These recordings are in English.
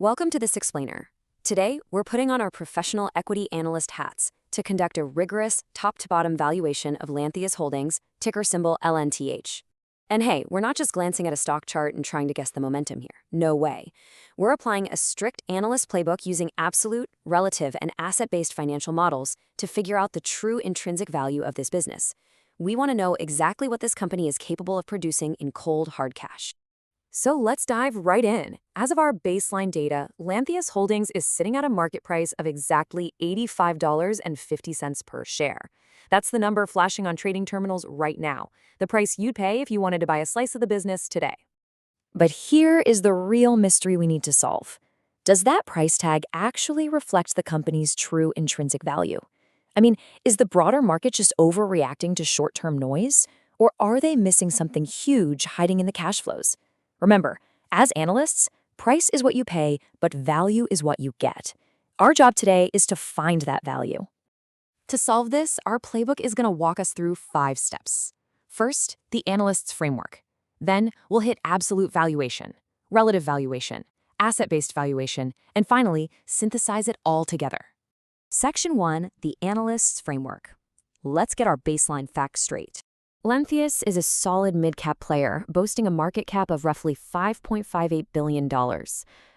Welcome to This Explainer. Today, we're putting on our professional equity analyst hats to conduct a rigorous, top-to-bottom valuation of LNTH Holdings, ticker symbol LNTH. And hey, we're not just glancing at a stock chart and trying to guess the momentum here. No way. We're applying a strict analyst playbook using absolute, relative, and asset-based financial models to figure out the true intrinsic value of this business. We want to know exactly what this company is capable of producing in cold, hard cash. So let's dive right in. As of our baseline data, LNTH Holdings is sitting at a market price of exactly $85.50 per share. That's the number flashing on trading terminals right now, the price you'd pay if you wanted to buy a slice of the business today. But here is the real mystery we need to solve. Does that price tag actually reflect the company's true intrinsic value? I mean, is the broader market just overreacting to short-term noise? Or are they missing something huge hiding in the cash flows? Remember, as analysts, price is what you pay, but value is what you get. Our job today is to find that value. To solve this, our playbook is going to walk us through 5 steps. First, the analyst's framework. Then, we'll hit absolute valuation, relative valuation, asset-based valuation, and finally, synthesize it all together. Section 1, the analyst's framework. Let's get our baseline facts straight. LNTH is a solid mid-cap player, boasting a market cap of roughly $5.58 billion.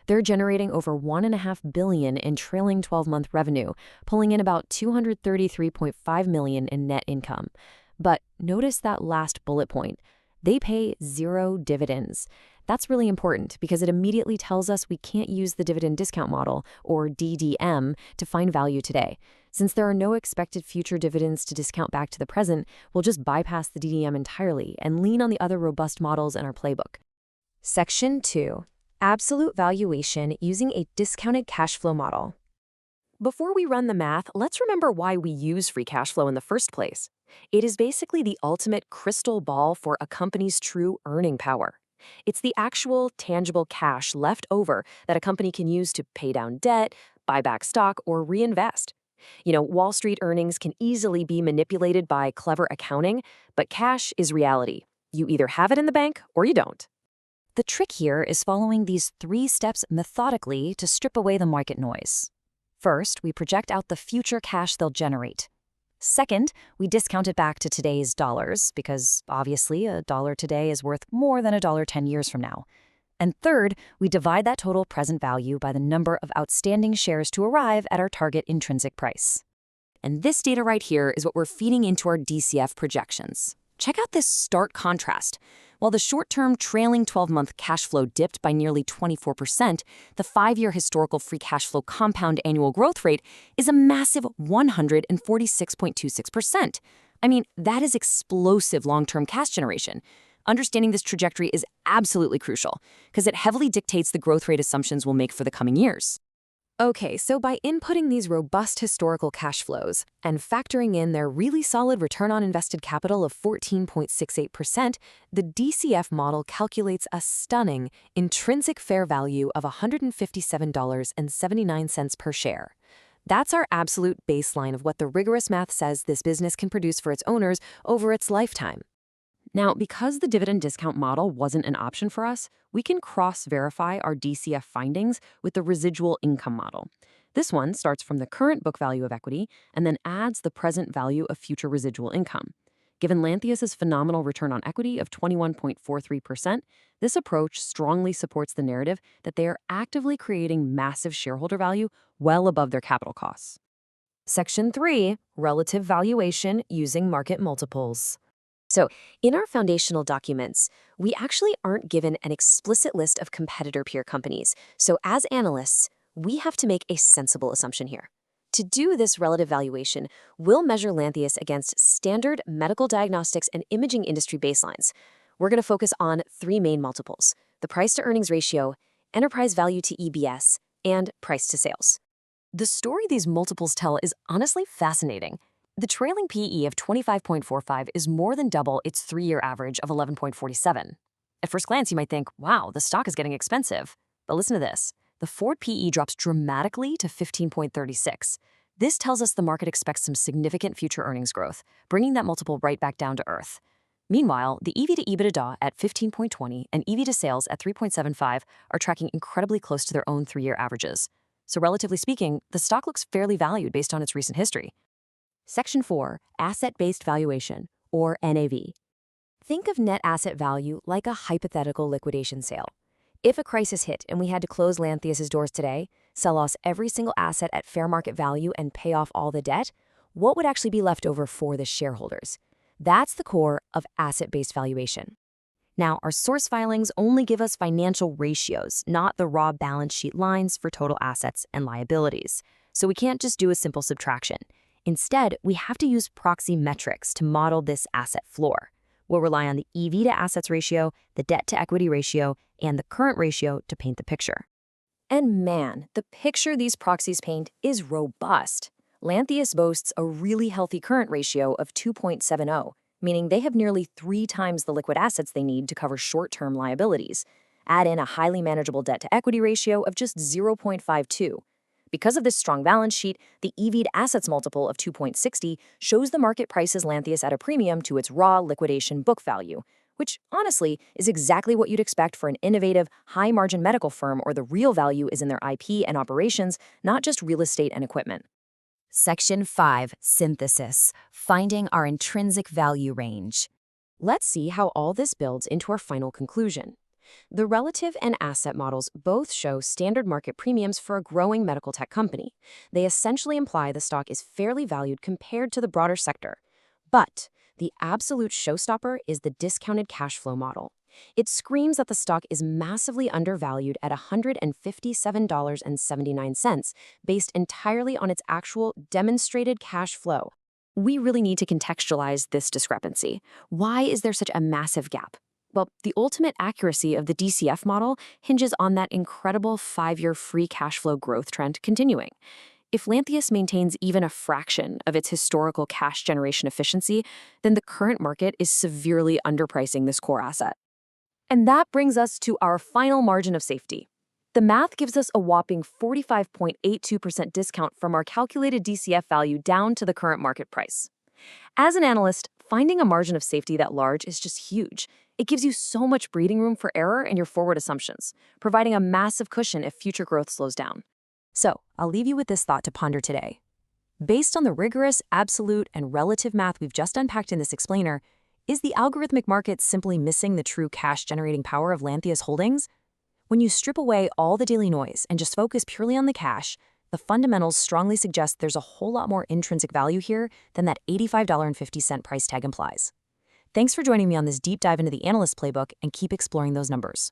They're generating over $1.5 billion in trailing 12-month revenue, pulling in about $233.5 million in net income. But notice that last bullet point. They pay 0 dividends. That's really important because it immediately tells us we can't use the dividend discount model, or DDM, to find value today. Since there are no expected future dividends to discount back to the present, we'll just bypass the DDM entirely and lean on the other robust models in our playbook. Section 2. Absolute valuation using a discounted cash flow model. Before we run the math, let's remember why we use free cash flow in the first place. It is basically the ultimate crystal ball for a company's true earning power. It's the actual, tangible cash left over that a company can use to pay down debt, buy back stock, or reinvest. Wall Street earnings can easily be manipulated by clever accounting, but cash is reality. You either have it in the bank or you don't. The trick here is following these 3 steps methodically to strip away the market noise. First, we project out the future cash they'll generate. Second, we discount it back to today's dollars, because obviously a dollar today is worth more than a dollar 10 years from now. And third, we divide that total present value by the number of outstanding shares to arrive at our target intrinsic price. And this data right here is what we're feeding into our DCF projections. Check out this stark contrast. While the short-term trailing 12-month cash flow dipped by nearly 24%, the 5-year historical free cash flow compound annual growth rate is a massive 146.26%. I mean, that is explosive long-term cash generation. Understanding this trajectory is absolutely crucial because it heavily dictates the growth rate assumptions we'll make for the coming years. Okay, so by inputting these robust historical cash flows and factoring in their really solid return on invested capital of 14.68%, the DCF model calculates a stunning intrinsic fair value of $157.79 per share. That's our absolute baseline of what the rigorous math says this business can produce for its owners over its lifetime. Now, because the dividend discount model wasn't an option for us, we can cross-verify our DCF findings with the residual income model. This one starts from the current book value of equity and then adds the present value of future residual income. Given LNTH's phenomenal return on equity of 21.43%, this approach strongly supports the narrative that they are actively creating massive shareholder value well above their capital costs. Section 3, relative valuation using market multiples. So, in our foundational documents, we actually aren't given an explicit list of competitor peer companies. So, as analysts, we have to make a sensible assumption here. To do this relative valuation, we'll measure LNTH against standard medical diagnostics and imaging industry baselines. We're going to focus on 3 main multiples: the price-to-earnings ratio, enterprise value to EBS, and price to sales. The story these multiples tell is honestly fascinating. The trailing PE of 25.45 is more than double its 3-year average of 11.47. At first glance, you might think, wow, the stock is getting expensive. But listen to this. The forward PE drops dramatically to 15.36. This tells us the market expects some significant future earnings growth, bringing that multiple right back down to earth. Meanwhile, the EV to EBITDA at 15.20 and EV to sales at 3.75 are tracking incredibly close to their own 3-year averages. So relatively speaking, the stock looks fairly valued based on its recent history. Section 4, Asset-Based Valuation, or NAV. Think of net asset value like a hypothetical liquidation sale. If a crisis hit and we had to close Lantheus's doors today, sell off every single asset at fair market value and pay off all the debt, what would actually be left over for the shareholders? That's the core of asset-based valuation. Now, our source filings only give us financial ratios, not the raw balance sheet lines for total assets and liabilities. So we can't just do a simple subtraction. Instead, we have to use proxy metrics to model this asset floor. We'll rely on the EV to assets ratio, the debt to equity ratio, and the current ratio to paint the picture. And man, the picture these proxies paint is robust. Lantheus boasts a really healthy current ratio of 2.70, meaning they have nearly 3 times the liquid assets they need to cover short-term liabilities. Add in a highly manageable debt-to-equity ratio of just 0.52. Because of this strong balance sheet, the EV to assets multiple of 2.60 shows the market prices Lantheus at a premium to its raw liquidation book value, which honestly is exactly what you'd expect for an innovative, high-margin medical firm, or the real value is in their IP and operations, not just real estate and equipment. Section 5, Synthesis, Finding Our Intrinsic Value Range. Let's see how all this builds into our final conclusion. The relative and asset models both show standard market premiums for a growing medical tech company. They essentially imply the stock is fairly valued compared to the broader sector. But the absolute showstopper is the discounted cash flow model. It screams that the stock is massively undervalued at $157.79, based entirely on its actual demonstrated cash flow. We really need to contextualize this discrepancy. Why is there such a massive gap? Well, the ultimate accuracy of the DCF model hinges on that incredible 5-year free cash flow growth trend continuing. If Lantheus maintains even a fraction of its historical cash generation efficiency, then the current market is severely underpricing this core asset. And that brings us to our final margin of safety. The math gives us a whopping 45.82% discount from our calculated DCF value down to the current market price. As an analyst, finding a margin of safety that large is just huge. It gives you so much breathing room for error in your forward assumptions, providing a massive cushion if future growth slows down. So, I'll leave you with this thought to ponder today. Based on the rigorous, absolute, and relative math we've just unpacked in this explainer, is the algorithmic market simply missing the true cash-generating power of Lantheus Holdings? When you strip away all the daily noise and just focus purely on the cash, the fundamentals strongly suggest there's a whole lot more intrinsic value here than that $85.50 price tag implies. Thanks for joining me on this deep dive into the analyst playbook, and keep exploring those numbers.